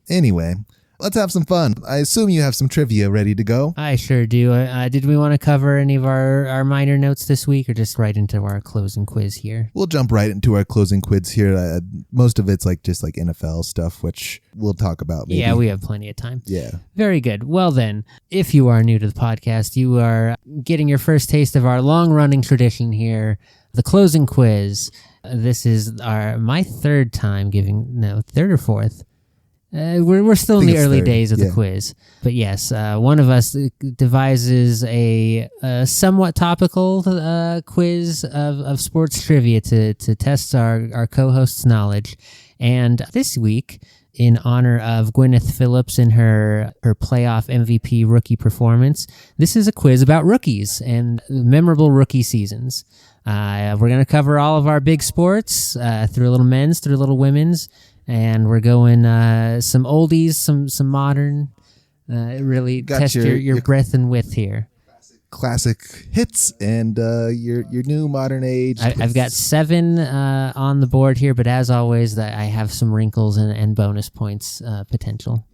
Anyway, let's have some fun. I assume you have some trivia ready to go. I sure do. Did we want to cover any of our minor notes this week, or just right into our closing quiz here? We'll jump right into our closing quiz here. Most of it's just NFL stuff, which we'll talk about maybe. Yeah, we have plenty of time. Yeah. Very good. Well then, if you are new to the podcast, you are getting your first taste of our long-running tradition here, the closing quiz. This is my third time third or fourth. We're still in the early days of the quiz. But yes, one of us devises a somewhat topical quiz of sports trivia to test our co-host's knowledge. And this week, in honor of Gwyneth Philips and her playoff MVP rookie performance, this is a quiz about rookies and memorable rookie seasons. We're going to cover all of our big sports through a little men's, through a little women's. And we're going some oldies, some modern, really test your breadth and width here. Classic hits and your new modern age. I've got 7 on the board here, but as always, I have some wrinkles and bonus points potential.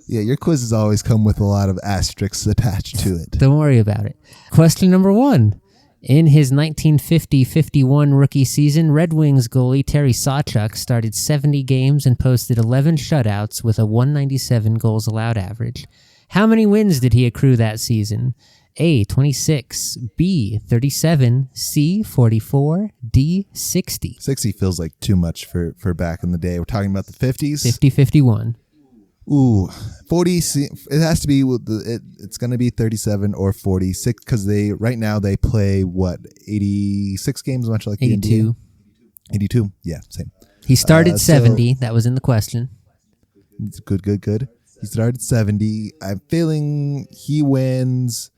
Yeah, your quizzes always come with a lot of asterisks attached to it. Don't worry about it. Question number 1. In his 1950-51 rookie season, Red Wings goalie Terry Sawchuk started 70 games and posted 11 shutouts with a 197 goals allowed average. How many wins did he accrue that season? A, 26, B, 37, C, 44, D, 60. 60 feels like too much for back in the day. We're talking about the 50s? 50-51. Ooh, 40. It has to be. It's going to be 37 or 46 because right now they play 86 games, much like 82. 82. Yeah, same. He started 70. That was in the question. Good. He started 70. I'm feeling he wins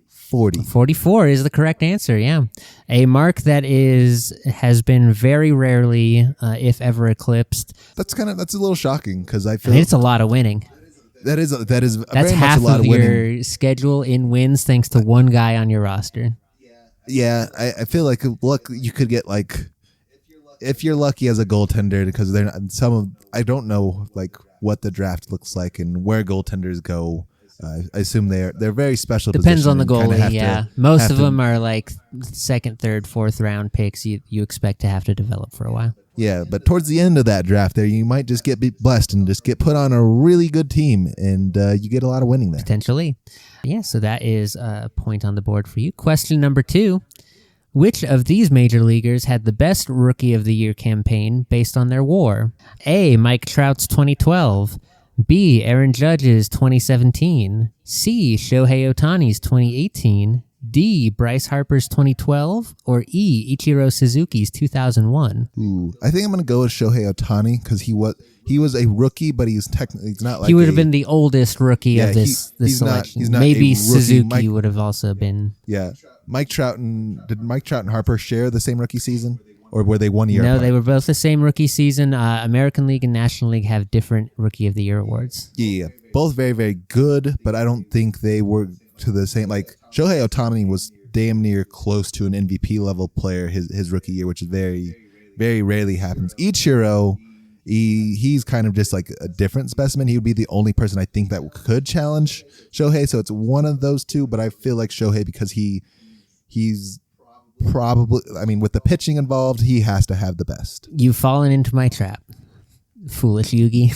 40. 44 is the correct answer, yeah. A mark that has been very rarely, if ever, eclipsed. That's a little shocking because I mean, it's a lot of winning. That's very half much a lot of of winning. Your schedule in wins thanks to one guy on your roster. Yeah, I feel like you could get if you're lucky as a goaltender because I don't know what the draft looks like and where goaltenders go. I assume they're very special. Depends on the goalie, yeah. Most of them are second, third, fourth round picks you expect to have to develop for a while. Yeah, but towards the end of that draft there, you might just get blessed and just get put on a really good team, and you get a lot of winning there. Potentially. Yeah, so that is a point on the board for you. Question number 2. Which of these major leaguers had the best Rookie of the Year campaign based on their WAR? A, Mike Trout's 2012. B, Aaron Judge's 2017. C, Shohei Ohtani's 2018. D, Bryce Harper's 2012. Or E, Ichiro Suzuki's 2001. Ooh, I think I'm going to go with Shohei Ohtani because he was a rookie, but he's not like he would have been the oldest rookie of this selection. He's not maybe a rookie. Suzuki would have also been. Yeah, did Mike Trout and Harper share the same rookie season? Or were they 1 year No, apart? they were both the same rookie season. American League and National League have different Rookie of the Year awards. Yeah. Both very, very good, but I don't think they were to the same. Shohei Ohtani was damn near close to an MVP level player his rookie year, which is very, very rarely happens. Ichiro, he's kind of just a different specimen. He would be the only person I think that could challenge Shohei, so it's one of those two, but I feel like Shohei because he's probably, with the pitching involved, he has to have the best. You've fallen into my trap, foolish Yugi.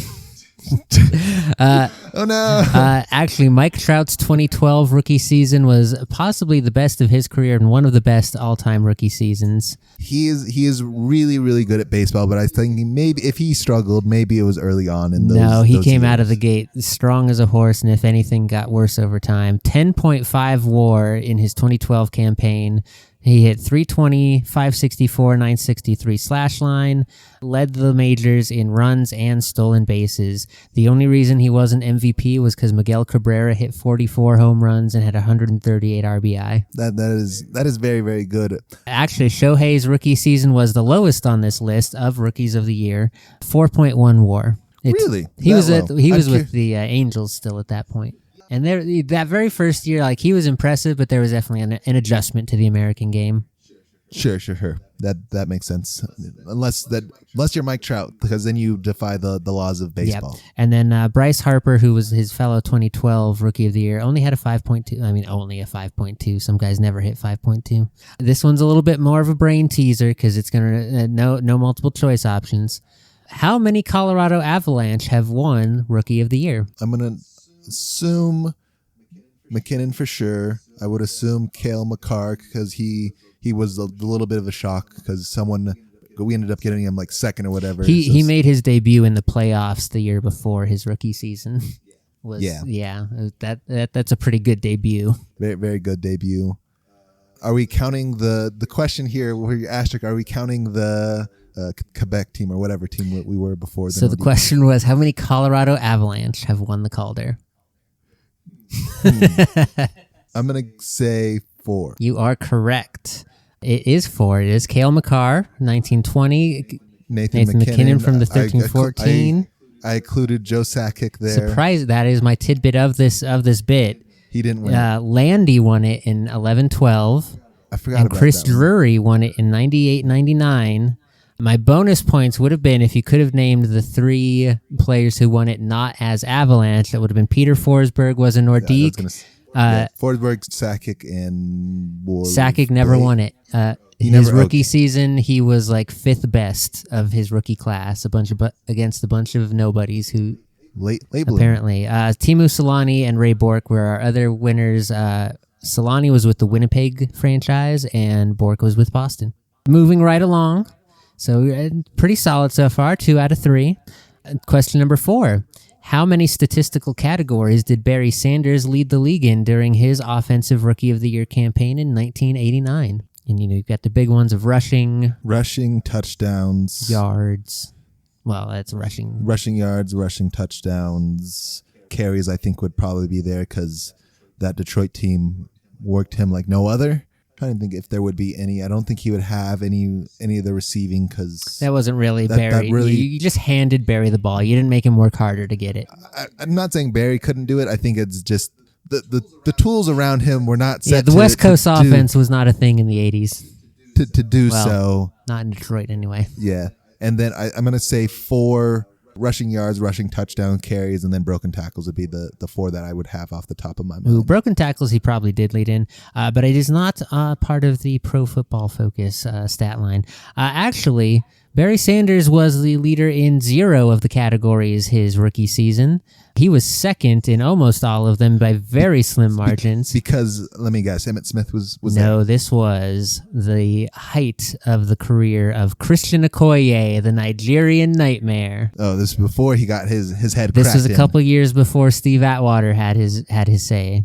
Oh no! Actually, Mike Trout's 2012 rookie season was possibly the best of his career and one of the best all-time rookie seasons. He is really, really good at baseball, but I think maybe if he struggled, maybe it was early on in those. No, he came out of the gate strong as a horse, and if anything, got worse over time. 10.5 WAR in his 2012 campaign. He hit .320, .564, .963 slash line, led the majors in runs and stolen bases. The only reason he wasn't MVP was because Miguel Cabrera hit 44 home runs and had 138 RBI. That is very, very good. Actually, Shohei's rookie season was the lowest on this list of Rookies of the Year, 4.1 WAR. Really? He was with the Angels still at that point. And that very first year, he was impressive, but there was definitely an adjustment to the American game. Sure. That makes sense. Unless you're Mike Trout, because then you defy the laws of baseball. Yep. And then Bryce Harper, who was his fellow 2012 Rookie of the Year, only had a 5.2. I mean, only a 5.2. Some guys never hit 5.2. This one's a little bit more of a brain teaser because it's gonna no multiple choice options. How many Colorado Avalanche have won Rookie of the Year? I'm gonna assume McKinnon for sure. I would assume Cale Makar because he was a little bit of a shock because we ended up getting him like second or whatever. He made his debut in the playoffs the year before his rookie season. That's a pretty good debut. Very, very good debut. Are we counting the question here where you're asterisk? Are we counting the Quebec team or whatever team we were before? So the question was, how many Colorado Avalanche have won the Calder? I'm going to say 4. You are correct. It is 4. It is Cale Makar, 1920. Nathan McKinnon from the 13-14. I included Joe Sakic there. Surprise! That is my tidbit of this bit. He didn't win. Landy won it in 11-12. I forgot and about Chris that Drury won it in 98-99. My bonus points would have been if you could have named the 3 players who won it not as Avalanche. That would have been Peter Forsberg was a Nordique. Forsberg, Sakic, and Sakic never won it. His rookie season, he was like 5th best of his rookie class, against a bunch of nobodies who late apparently. Teemu Selanne and Ray Bourque were our other winners. Selanne was with the Winnipeg franchise, and Bourque was with Boston. Moving right along, so pretty solid so far. 2 out of 3. Question number 4. How many statistical categories did Barry Sanders lead the league in during his Offensive Rookie of the Year campaign in 1989? And you've got the big ones of rushing, touchdowns, yards. Well, that's rushing yards, rushing touchdowns, carries. I think would probably be there because that Detroit team worked him like no other. Trying to think if there would be any. I don't think he would have any of the receiving because that wasn't really Barry. You just handed Barry the ball. You didn't make him work harder to get it. I'm not saying Barry couldn't do it. I think it's just the tools around him were not set. Yeah, the West Coast offense was not a thing in the 80s. To do so, not in Detroit anyway. Yeah, and then I'm gonna say 4 rushing yards, rushing touchdown, carries, and then broken tackles would be the 4 that I would have off the top of my mind. Ooh, broken tackles he probably did lead in, but it is not part of the Pro Football Focus stat line. Actually, Barry Sanders was the leader in 0 of the categories his rookie season. He was second in almost all of them by very slim margins. Because, let me guess, Emmitt Smith was No, there. This was the height of the career of Christian Okoye, the Nigerian Nightmare. Oh, this is before he got his head This cracked was a couple years before Steve Atwater had his say.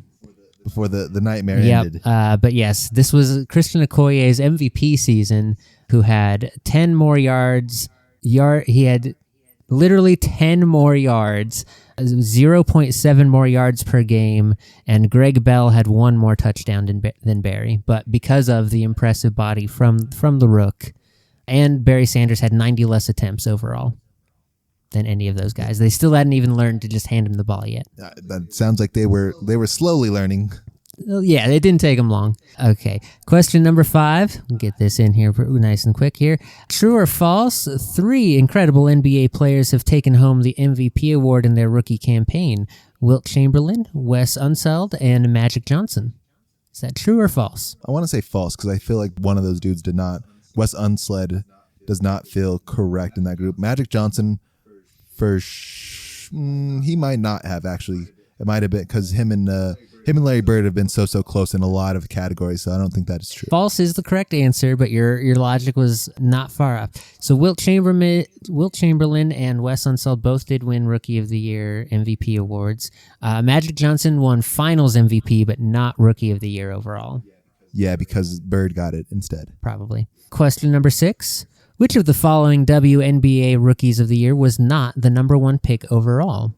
Before the nightmare ended. But yes, this was Christian Okoye's MVP season, who had 10 more yards. He had literally 10 more yards, 0.7 more yards per game, and Greg Bell had 1 more touchdown than Barry. But because of the impressive body from the Rook, and Barry Sanders had 90 less attempts overall than any of those guys. They still hadn't even learned to just hand him the ball yet. That sounds like they were slowly learning. Yeah, it didn't take them long. Okay, question number 5. We'll get this in here nice and quick here. True or false? 3 incredible NBA players have taken home the MVP award in their rookie campaign. Wilt Chamberlain, Wes Unseld, and Magic Johnson. Is that true or false? I want to say false because I feel like one of those dudes did not. Wes Unseld does not feel correct in that group. Magic Johnson, he might not have actually. It might have been because him and Larry Bird have been so close in a lot of categories, so I don't think that is true. False is the correct answer, but your logic was not far off. So Wilt Chamberlain and Wes Unseld both did win Rookie of the Year MVP awards. Magic Johnson won Finals MVP, but not Rookie of the Year overall. Yeah, because Bird got it instead. Probably. Question number 6. Which of the following WNBA Rookies of the Year was not the number 1 pick overall?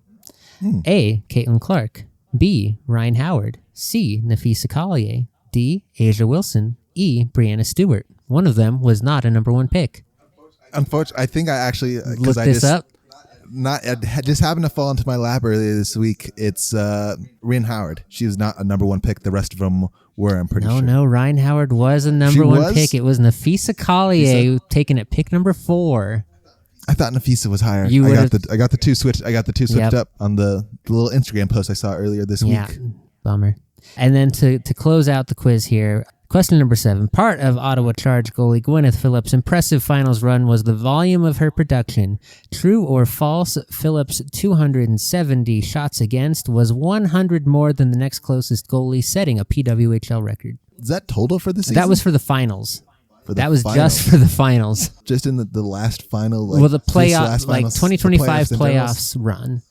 A. Caitlin Clark. B. Ryan Howard. C. Nafisa Collier. D. Asia Wilson. E. Brianna Stewart. One of them was not a number 1 pick. Unfortunately, I think I actually looked this up. not it just happened to fall into my lap earlier this week. It's Ryn Howard. She was not a number one pick. The rest of them were, I'm pretty sure. No, Ryan Howard was a number one pick. It was Nafisa Collier taken at pick number 4. I thought Nafisa was higher. I got the two switched up on the little Instagram post I saw earlier this week. Yeah, bummer. And then to close out the quiz here, question number 7. Part of Ottawa Charge goalie Gwyneth Philips' impressive finals run was the volume of her production. True or false, Philips' 270 shots against was 100 more than the next closest goalie, setting a PWHL record. Is that total for the season? That was for the finals. Just for the finals. Just in the last final? The playoff, 2025 playoffs run.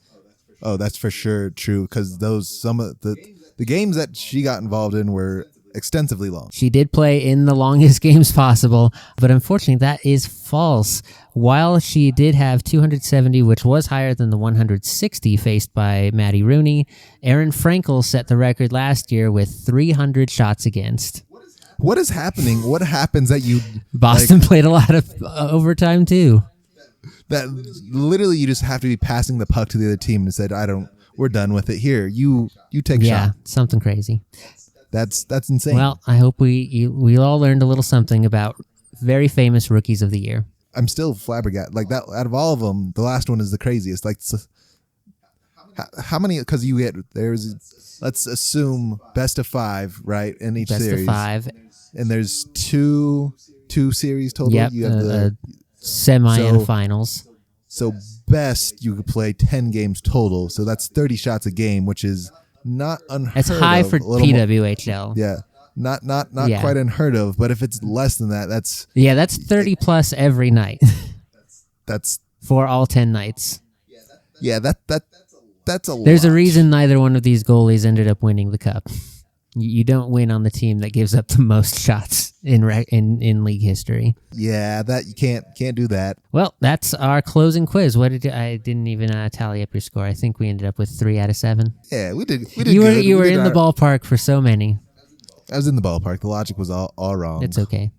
Oh, that's for sure true, because some of the games that she got involved in were extensively long. She did play in the longest games possible, but unfortunately that is false. While she did have 270, which was higher than the 160 faced by Maddie Rooney, Erin Frankel set the record last year with 300 shots against. What is happening? What happens that you... Boston played a lot of overtime too. That literally you just have to be passing the puck to the other team and said, we're done with it. Here, you take a shot. Yeah, something crazy. That's insane. Well, I hope we all learned a little something about very famous rookies of the year. I'm still flabbergasted. Like that, out of all of them, the last one is the craziest. Like, how many? Because let's assume best of 5, right? In each series. Best of 5. And there's two series total. Yep, You have the semi and finals. So best you could play 10 games total. So that's 30 shots a game, which is not unheard of. It's high for PWHL. Yeah. Not quite unheard of, but if it's less than that, that's 30 plus every night. That's for all 10 nights. Yeah, that's a lot. There's a reason neither one of these goalies ended up winning the cup. You don't win on the team that gives up the most shots in league history. Yeah, that you can't do that. Well, that's our closing quiz. I didn't even tally up your score. I think we ended up with 3 out of 7. Yeah, we did. Good. You were in the ballpark for so many. I was in the ballpark. The logic was all wrong. It's okay.